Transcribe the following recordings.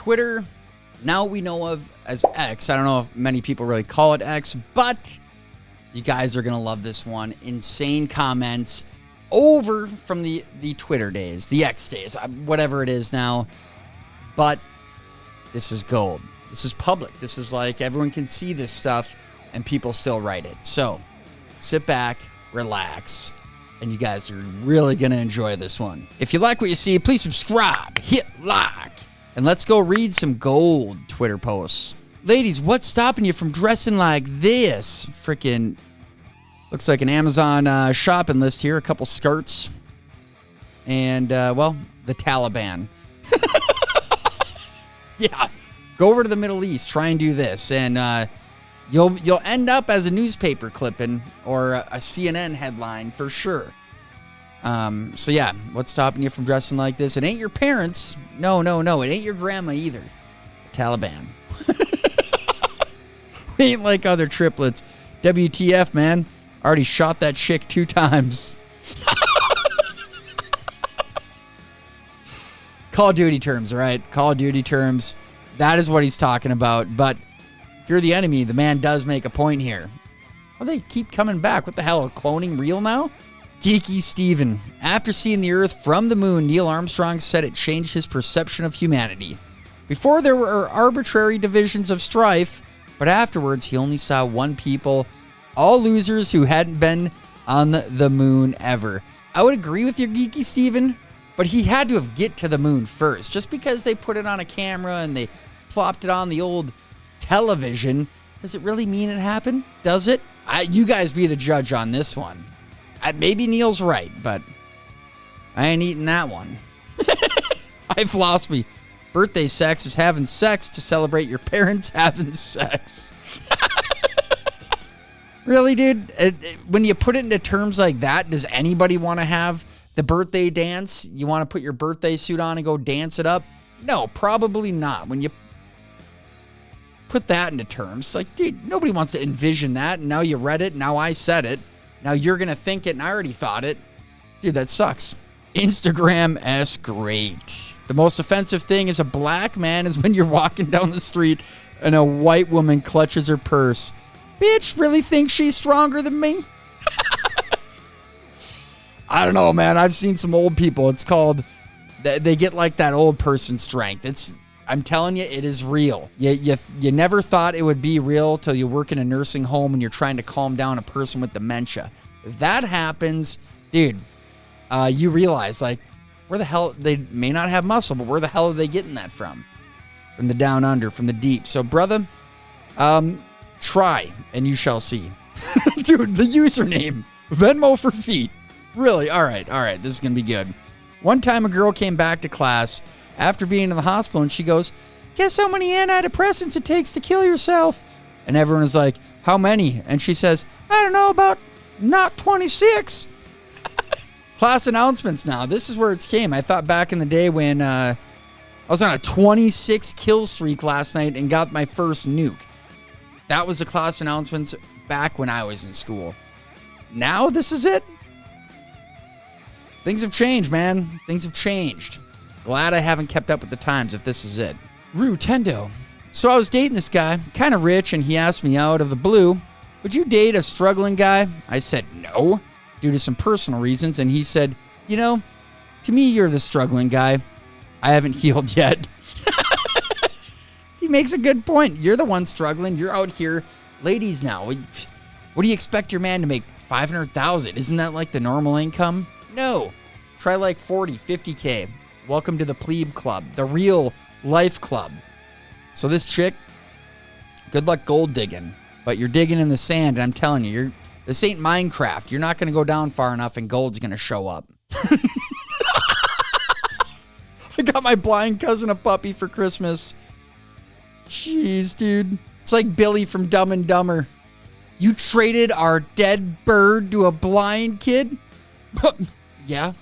Twitter, now we know of as X. I don't know if many people really call it X, but you guys are going to love this one. Insane comments over from the Twitter days, the X days, whatever it is now. But this is gold. This is public. This is like everyone can see this stuff and people still write it. So sit back, relax, and you guys are really going to enjoy this one. If you like what you see, please subscribe, hit like, and let's go read some gold Twitter posts. Ladies, what's stopping you from dressing like this? Freaking looks like an Amazon shopping list here. A couple skirts. And, well, the Taliban. Yeah. Go over to the Middle East. Try and do this. And you'll end up as a newspaper clipping or a CNN headline for sure. So, yeah. What's stopping you from dressing like this? It ain't your parents. No. It ain't your grandma either. The Taliban. Ain't like other triplets. WTF, man. Already shot that chick 2 times. Call of Duty terms, all right? Call of Duty terms. That is what he's talking about. But if you're the enemy, the man does make a point here. Well, they keep coming back. What the hell? Cloning real now? Geeky Steven. After seeing the Earth from the moon, Neil Armstrong said it changed his perception of humanity. Before, there were arbitrary divisions of strife, but afterwards, he only saw one people, all losers who hadn't been on the moon ever. I would agree with you, Geeky Steven, but he had to have get to the moon first. Just because they put it on a camera and they plopped it on the old television, does it really mean it happened? Does it? You guys be the judge on this one. Maybe Neil's right, but I ain't eating that one. My philosophy. Birthday sex is having sex to celebrate your parents having sex. Really, dude? When you put it into terms like that, does anybody want to have the birthday dance? You want to put your birthday suit on and go dance it up? No, probably not. When you put that into terms, like, dude, nobody wants to envision that. And now you read it. Now I said it. Now you're going to think it, and I already thought it. Dude, that sucks. Instagram-esque great. The most offensive thing as a black man is when you're walking down the street and a white woman clutches her purse. Bitch, really think she's stronger than me? I don't know, man. I've seen some old people. It's called, they get like that old person strength. I'm telling you, it is real. You never thought it would be real till you work in a nursing home and you're trying to calm down a person with dementia. That happens, dude. You realize, like, where the hell, they may not have muscle, but where the hell are they getting that from? From the down under, from the deep. So, brother, try and you shall see. Dude, the username, Venmo for feet. Really? All right. This is going to be good. One time a girl came back to class after being in the hospital and she goes, guess how many antidepressants it takes to kill yourself? And everyone is like, how many? And she says, I don't know, about not 26. Class announcements now. This is where it came. I thought back in the day when I was on a 26 kill streak last night and got my first nuke. That was the class announcements back when I was in school. Now this is it. Things have changed, man. Things have changed. Glad I haven't kept up with the times if this is it. Rue Tendo. So I was dating this guy, kind of rich, and he asked me out of the blue, would you date a struggling guy? I said no, due to some personal reasons, and he said, you know, to me, you're the struggling guy. I haven't healed yet. He makes a good point. You're the one struggling. You're out here. Ladies now, what do you expect your man to make? $500,000? Isn't that like the normal income? No. Try like 40, 50K. Welcome to the plebe club, the real life club. So this chick, good luck gold digging, but you're digging in the sand, and I'm telling you, this ain't Minecraft. You're not going to go down far enough and gold's going to show up. I got my blind cousin a puppy for Christmas. Jeez, dude. It's like Billy from Dumb and Dumber. You traded our dead bird to a blind kid? Yeah.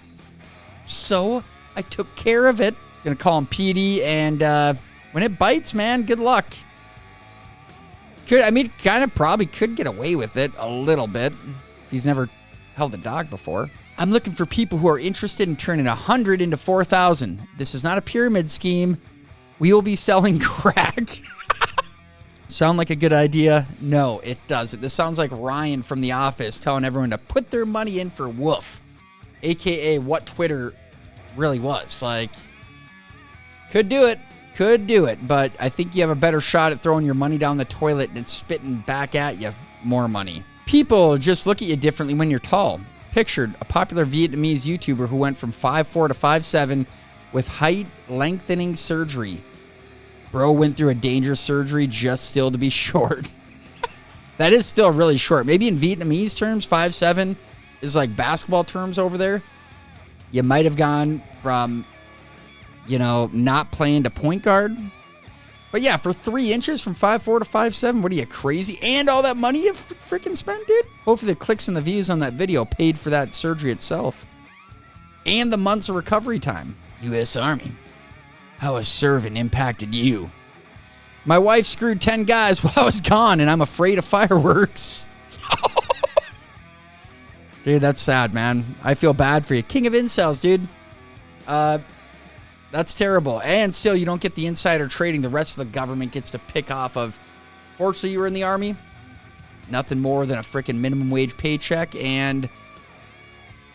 So, I took care of it. Gonna call him PD, and when it bites, man, good luck. Probably could get away with it a little bit if he's never held a dog before. I'm looking for people who are interested in turning 100 into 4,000. This is not a pyramid scheme. We will be selling crack. Sound like a good idea? No, it doesn't. This sounds like Ryan from The Office telling everyone to put their money in for Woof, aka what Twitter really was. Like, could do it, but I think you have a better shot at throwing your money down the toilet and spitting back at you more money. People just look at you differently when you're tall. Pictured a popular Vietnamese YouTuber who went from 5'4" to 5'7" with height lengthening surgery. Bro went through a dangerous surgery just still to be short. That is still really short. Maybe in Vietnamese terms, 5'7" is like basketball terms over there. You might have gone from, not playing to point guard. But yeah, for 3 inches from 5'4" to 5'7", what are you, crazy? And all that money you freaking spent, dude? Hopefully the clicks and the views on that video paid for that surgery itself. And the months of recovery time. U.S. Army. How has serving impacted you? My wife screwed 10 guys while I was gone, and I'm afraid of fireworks. Dude, that's sad, man. I feel bad for you. King of incels, dude. That's terrible. And still, you don't get the insider trading the rest of the government gets to pick off of. Fortunately, you were in the Army. Nothing more than a freaking minimum wage paycheck and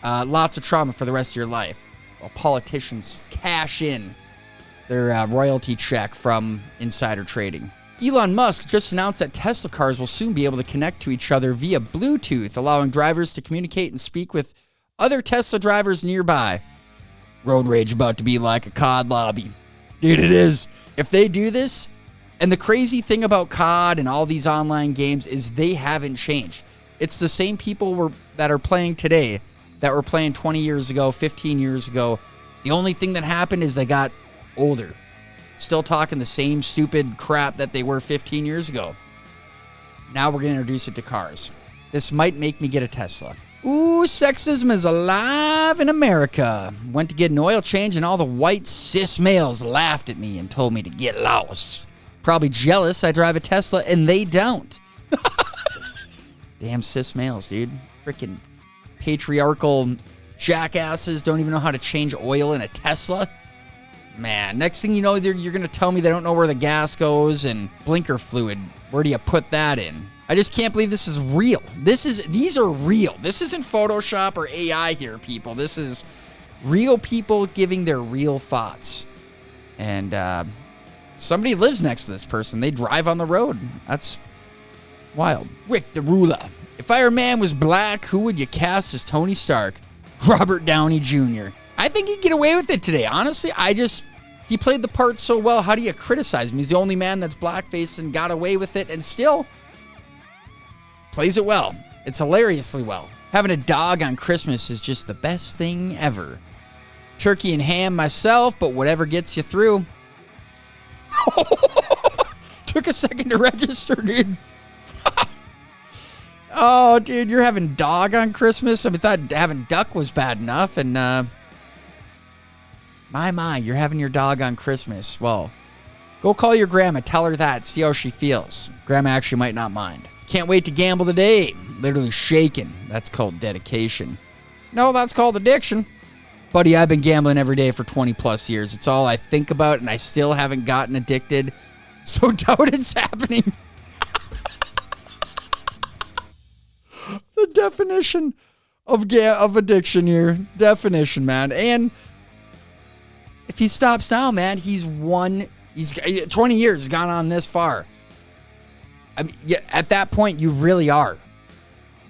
lots of trauma for the rest of your life. While politicians cash in their royalty check from insider trading. Elon Musk just announced that Tesla cars will soon be able to connect to each other via Bluetooth, allowing drivers to communicate and speak with other Tesla drivers nearby. Road rage about to be like a COD lobby. Dude, it is. If they do this, and the crazy thing about COD and all these online games is they haven't changed. It's the same people that are playing today that were playing 20 years ago, 15 years ago. The only thing that happened is they got older. Still talking the same stupid crap that they were 15 years ago. Now we're going to introduce it to cars. This might make me get a Tesla. Ooh, sexism is alive in America. Went to get an oil change and all the white cis males laughed at me and told me to get lost. Probably jealous I drive a Tesla and they don't. Damn cis males, dude. Freaking patriarchal jackasses don't even know how to change oil in a Tesla. Man, next thing you know, you're going to tell me they don't know where the gas goes and blinker fluid. Where do you put that in? I just can't believe this is real. These are real. This isn't Photoshop or AI here, people. This is real people giving their real thoughts. And somebody lives next to this person. They drive on the road. That's wild. Rick the Ruler. If Iron Man was black, who would you cast as Tony Stark? Robert Downey Jr. I think he'd get away with it today. Honestly, he played the part so well. How do you criticize him? He's the only man that's blackface and got away with it and still plays it well. It's hilariously well. Having a dog on Christmas is just the best thing ever. Turkey and ham myself, but whatever gets you through. Took a second to register, dude. Oh, dude, you're having dog on Christmas? I thought having duck was bad enough, and my, you're having your dog on Christmas. Well, go call your grandma, tell her that, see how she feels. Grandma actually might not mind. Can't wait to gamble today. Literally shaking. That's called dedication. No, that's called addiction. Buddy, I've been gambling every day for 20 plus years. It's all I think about, and I still haven't gotten addicted. So doubt it's happening. The definition of addiction here. Definition, man. And if he stops now, man, he's 20 years gone on this far. I mean, yeah, at that point, you really are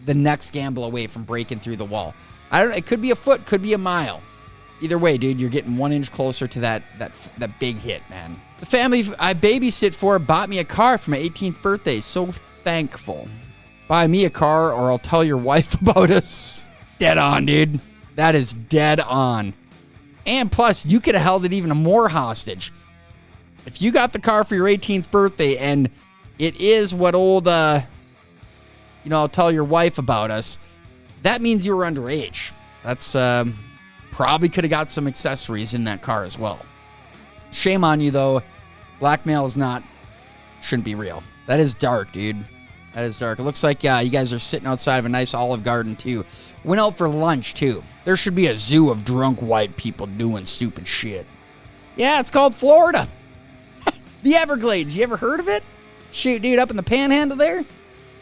the next gamble away from breaking through the wall. It could be a foot, could be a mile. Either way, dude, you're getting 1 inch closer to that big hit, man. The family I babysit for bought me a car for my 18th birthday. So thankful. Buy me a car or I'll tell your wife about us. Dead on, dude. That is dead on. And plus, you could have held it even more hostage. If you got the car for your 18th birthday and it is what old, I'll tell your wife about us, that means you were underage. That's probably could have got some accessories in that car as well. Shame on you, though. Blackmail shouldn't be real. That is dark, dude. That is dark. It looks like you guys are sitting outside of a nice Olive Garden, too. Went out for lunch, too. There should be a zoo of drunk white people doing stupid shit. Yeah, it's called Florida. The Everglades, you ever heard of it? Shoot, dude, up in the panhandle there,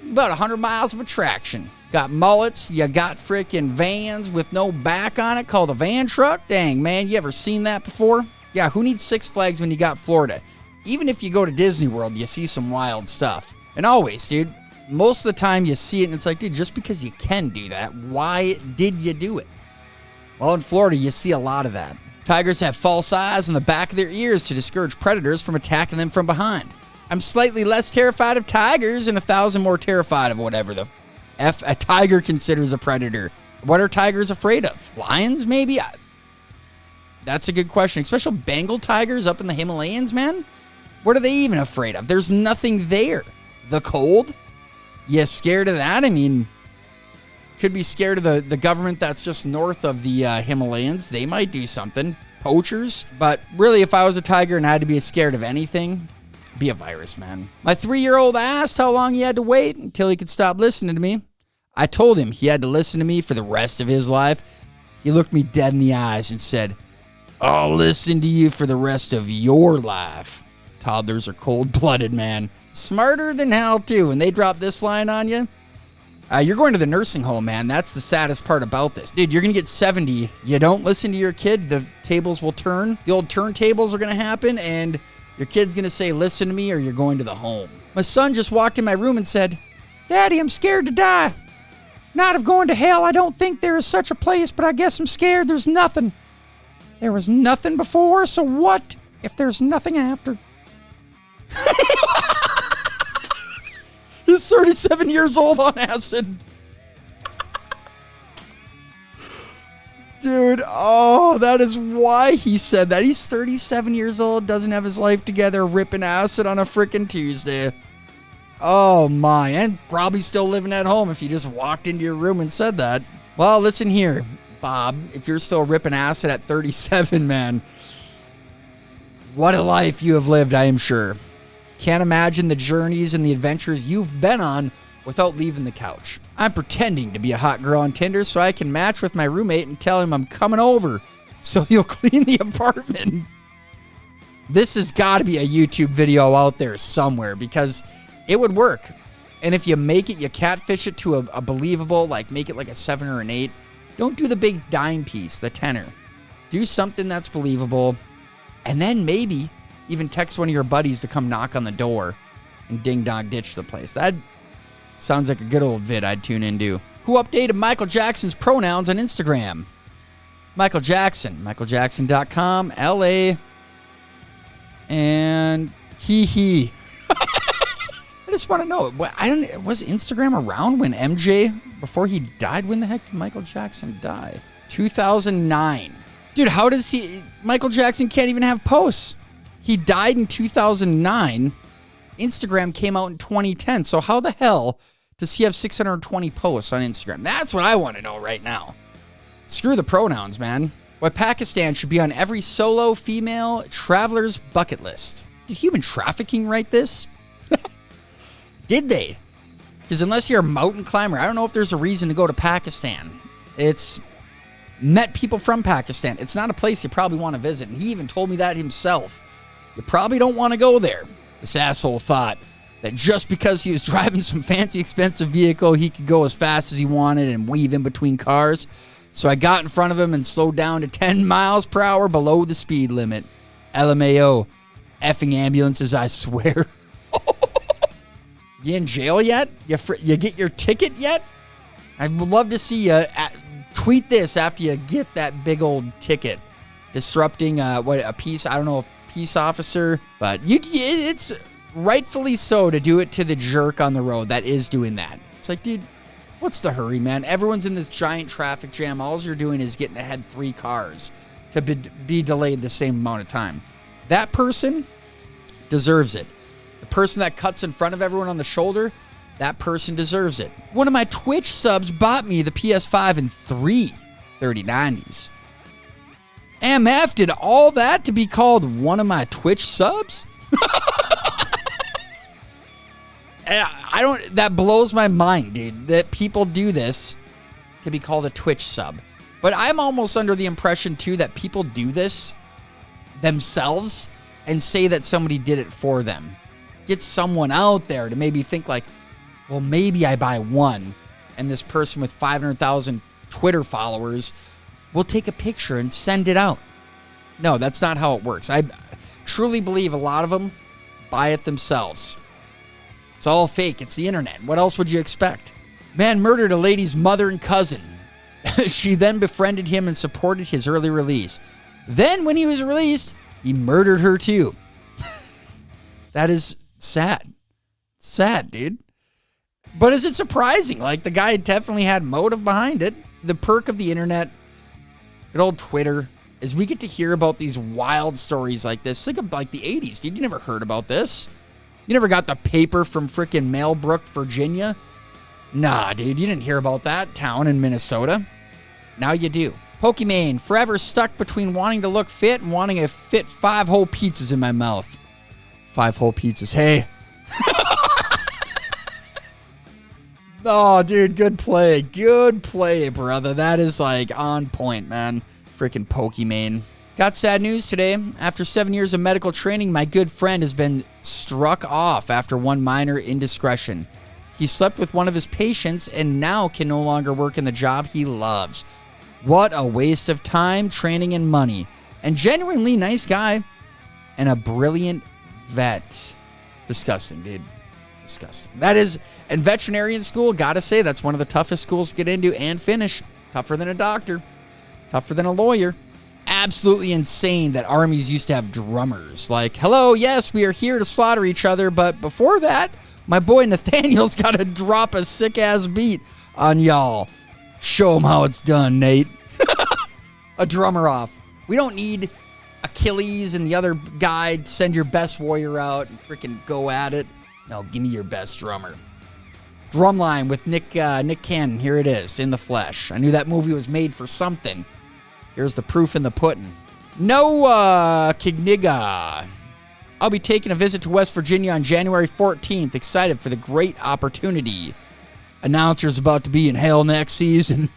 about 100 miles of attraction. Got mullets, you got freaking vans with no back on it called a van truck. Dang, man, you ever seen that before? Yeah, who needs Six Flags when you got Florida? Even if you go to Disney World, you see some wild stuff. And always, dude, most of the time you see it and it's like, dude, just because you can do that, why did you do it? Well, in Florida, you see a lot of that. Tigers have false eyes on the back of their ears to discourage predators from attacking them from behind. I'm slightly less terrified of tigers and 1,000 more terrified of whatever the F a tiger considers a predator. What are tigers afraid of? Lions, maybe? That's a good question. Especially Bengal tigers up in the Himalayas, man. What are they even afraid of? There's nothing there. The cold? You scared of that? I mean, could be scared of the government that's just north of the Himalayas. They might do something. Poachers. But really, if I was a tiger and I had to be scared of anything, be a virus, man. My 3-year-old asked how long he had to wait until he could stop listening to me. I told him he had to listen to me for the rest of his life. He looked me dead in the eyes and said, I'll listen to you for the rest of your life. Toddlers are cold-blooded, man. Smarter than hell, too. When they drop this line on you, you're going to the nursing home, man. That's the saddest part about this. Dude, you're going to get 70. You don't listen to your kid, the tables will turn. The old turntables are going to happen, and your kid's going to say, listen to me, or you're going to the home. My son just walked in my room and said, Daddy, I'm scared to die. Not of going to hell. I don't think there is such a place, but I guess I'm scared there's nothing. There was nothing before, so what if there's nothing after? He's 37 years old on acid. Dude, oh, that is why he said that. He's 37 years old, doesn't have his life together, ripping acid on a frickin' Tuesday. Oh my, and probably still living at home if you just walked into your room and said that. Well, listen here, Bob, if you're still ripping acid at 37, man, what a life you have lived, I am sure. Can't imagine the journeys and the adventures you've been on without leaving the couch. I'm pretending to be a hot girl on Tinder so I can match with my roommate and tell him I'm coming over so he'll clean the apartment. This has got to be a YouTube video out there somewhere because it would work. And if you make it, you catfish it to a believable, like make it like a 7 or an 8. Don't do the big dime piece, the tenner. Do something that's believable. And then maybe even text one of your buddies to come knock on the door and ding-dong ditch the place. That sounds like a good old vid I'd tune into. Who updated Michael Jackson's pronouns on Instagram? Michael Jackson. MichaelJackson.com. LA. And he. I just want to know. Was Instagram around when MJ, before he died? When the heck did Michael Jackson die? 2009. Dude, how does Michael Jackson can't even have posts. He died in 2009. Instagram came out in 2010. So how the hell does he have 620 posts on Instagram? That's what I want to know right now. Screw the pronouns, man. Why Pakistan should be on every solo female traveler's bucket list. Did human trafficking write this? Did they? Because unless you're a mountain climber, I don't know if there's a reason to go to Pakistan. It's met people from Pakistan. It's not a place you probably want to visit. And he even told me that himself. You probably don't want to go there. This asshole thought that just because he was driving some fancy, expensive vehicle, he could go as fast as he wanted and weave in between cars. So I got in front of him and slowed down to 10 miles per hour below the speed limit. LMAO. Effing ambulances, I swear. You in jail yet? You get your ticket yet? I would love to see you tweet this after you get that big old ticket. Disrupting a peace, I don't know, a peace officer. But it's rightfully so to do it to the jerk on the road that is doing that. It's like, dude, what's the hurry, man? Everyone's in this giant traffic jam. All you're doing is getting ahead 3 cars to be delayed the same amount of time. That person deserves it. The person that cuts in front of everyone on the shoulder, that person deserves it. One of my Twitch subs bought me the PS5 in 3 3090s. MF did all that to be called one of my Twitch subs? That blows my mind, dude, that people do this to be called a Twitch sub. But I'm almost under the impression, too, that people do this themselves and say that somebody did it for them. Get someone out there to maybe think like, well, maybe I buy one, and this person with 500,000 Twitter followers will take a picture and send it out. No, that's not how it works. I truly believe a lot of them buy it themselves. It's all fake. It's the internet. What else would you expect? Man murdered a lady's mother and cousin. She then befriended him and supported his early release. Then, when he was released, he murdered her too. That is sad. Sad, dude. But is it surprising? Like, the guy definitely had motive behind it. The perk of the internet, good old Twitter, is we get to hear about these wild stories like this. Think of like the 80s, dude. You never heard about this. You never got the paper from frickin' Mailbrook, Virginia? Nah, dude, you didn't hear about that town in Minnesota. Now you do. Pokimane, forever stuck between wanting to look fit and wanting to fit 5 whole pizzas in my mouth. 5 whole pizzas. Hey. Oh, dude, good play. Good play, brother. That is like on point, man. Freaking Pokimane. Got sad news today. After 7 years of medical training, my good friend has been struck off after one minor indiscretion. He slept with one of his patients and now can no longer work in the job he loves. What a waste of time, training, and money. And genuinely nice guy. And a brilliant vet. Disgusting, dude. Disgusting. That is, and veterinarian school, gotta say, that's one of the toughest schools to get into and finish. Tougher than a doctor. Tougher than a lawyer. Absolutely insane that armies used to have drummers. Like, hello, yes, we are here to slaughter each other, but before that, my boy Nathaniel's got to drop a sick-ass beat on y'all. Show him how it's done, Nate. A drummer off. We don't need Achilles and the other guy. Send your best warrior out and freaking go at it. No, give me your best drummer. Drumline with Nick Cannon. Here it is, in the flesh. I knew that movie was made for something. Here's the proof in the pudding. Noah Kigniga. I'll be taking a visit to West Virginia on January 14th. Excited for the great opportunity. Announcer's about to be in hell next season.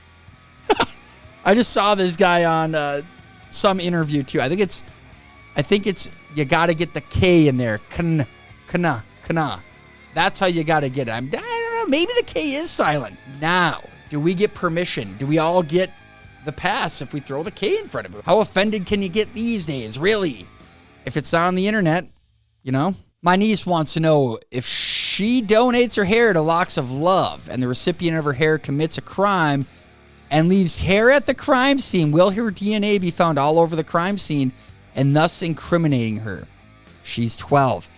I just saw this guy on some interview too. I think it's you got to get the K in there. Kana. That's how you got to get it. I don't know. Maybe the K is silent. Now, do we get permission? Do we all get the pass if we throw the K in front of it? How offended can you get these days? Really? If it's on the internet, you know? My niece wants to know if she donates her hair to Locks of Love and the recipient of her hair commits a crime and leaves hair at the crime scene, will her DNA be found all over the crime scene and thus incriminating her? She's 12.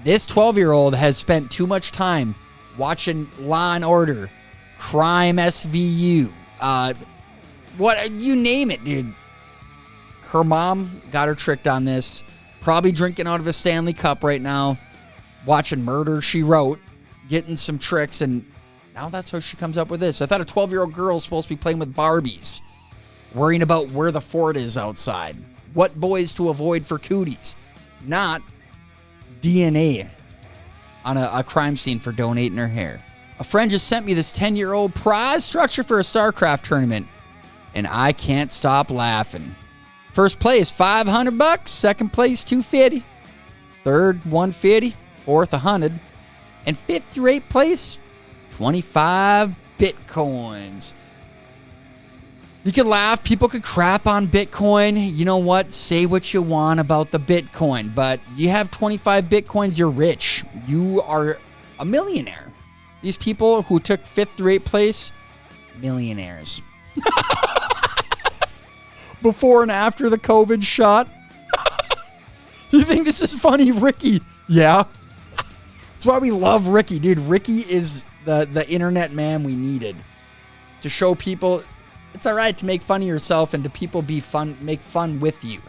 This 12-year-old has spent too much time watching Law and Order, Crime SVU, what, you name it, dude. Her mom got her tricked on this. Probably drinking out of a Stanley Cup right now, watching Murder, She Wrote, getting some tricks, and now that's how she comes up with this. I thought a 12-year-old girl is supposed to be playing with Barbies, worrying about where the fort is outside, what boys to avoid for cooties, not DNA on a crime scene for donating her hair. A friend just sent me this 10-year-old prize structure for a StarCraft tournament, and I can't stop laughing. First place, $500. Second place, $250. Third, $150. Fourth, $100. And fifth through eighth place, 25 Bitcoins. You can laugh. People could crap on Bitcoin. You know what? Say what you want about the Bitcoin. But you have 25 Bitcoins, you're rich. You are a millionaire. These people who took fifth through eighth place, millionaires. Before and after the COVID shot. You think this is funny, Ricky? Yeah. That's why we love Ricky, dude. Ricky is the internet man we needed to show people it's all right to make fun of yourself and to people make fun with you.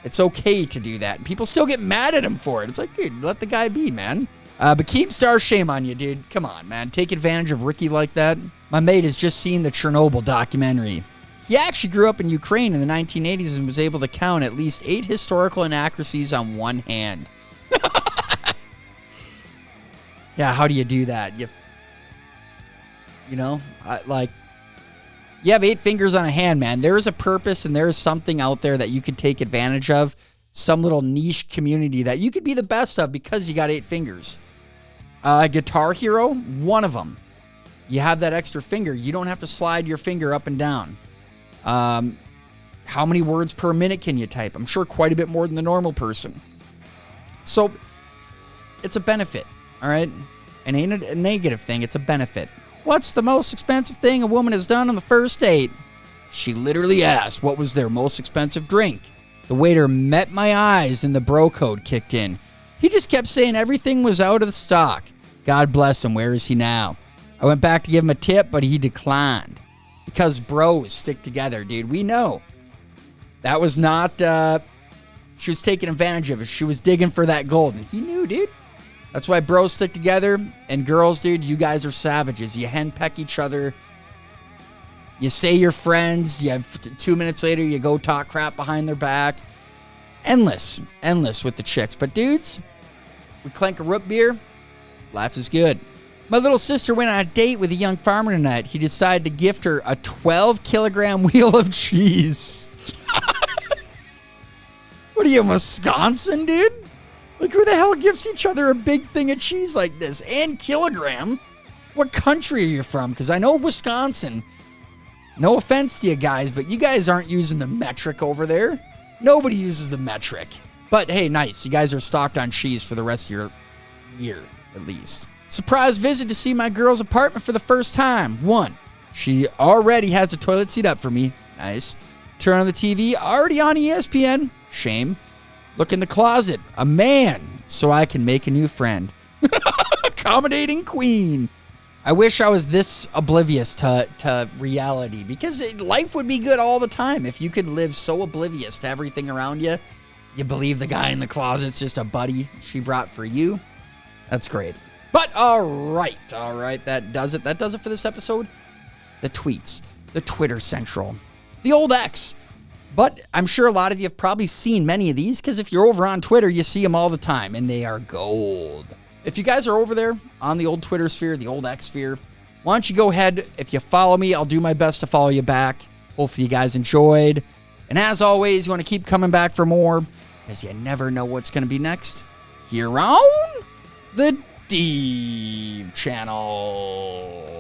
It's okay to do that. And people still get mad at him for it. It's like, dude, let the guy be, man. But Keemstar, shame on you, dude. Come on, man. Take advantage of Ricky like that. My mate has just seen the Chernobyl documentary. He actually grew up in Ukraine in the 1980s and was able to count at least 8 historical inaccuracies on one hand. Yeah, how do you do that? You know, you have 8 fingers on a hand, man. There is a purpose and there is something out there that you could take advantage of. some little niche community that you could be the best of because you got 8 fingers. Guitar Hero, one of them. You have that extra finger. You don't have to slide your finger up and down. How many words per minute can you type? I'm sure quite a bit more than the normal person. So it's a benefit, all right? It ain't a negative thing. It's a benefit. What's the most expensive thing a woman has done on the first date? She literally asked what was their most expensive drink. The waiter met my eyes and the bro code kicked in. He just kept saying everything was out of the stock. God bless him. Where is he now? I went back to give him a tip, but he declined. Because bros stick together, dude. We know. That was not, she was taking advantage of it. She was digging for that gold. And he knew, dude. That's why bros stick together. And girls, dude, you guys are savages. You henpeck each other. You say you're friends. You have 2 minutes later, you go talk crap behind their back. Endless with the chicks. But dudes, we clank a root beer. Life is good. My little sister went on a date with a young farmer tonight. He decided to gift her a 12-kilogram wheel of cheese. What are you, Wisconsin, dude? Like, who the hell gives each other a big thing of cheese like this? And kilogram? What country are you from? Because I know Wisconsin. No offense to you guys, but you guys aren't using the metric over there. Nobody uses the metric. But hey, nice. You guys are stocked on cheese for the rest of your year, at least. Surprise visit to see my girl's apartment for the first time. 1, she already has a toilet seat up for me. Nice. Turn on the TV, already on ESPN. Shame. Look in the closet. A man, so I can make a new friend. Accommodating queen. I wish I was this oblivious to reality, because life would be good all the time if you could live so oblivious to everything around you. You believe the guy in the closet's just a buddy she brought for you. That's great. But all right, that does it. That does it for this episode. The tweets, the Twitter Central, the old X. But I'm sure a lot of you have probably seen many of these, because if you're over on Twitter, you see them all the time, and they are gold. If you guys are over there on the old Twitter sphere, the old X sphere, why don't you go ahead, if you follow me, I'll do my best to follow you back. Hopefully you guys enjoyed. And as always, you want to keep coming back for more, because you never know what's going to be next here on the DEEV channel.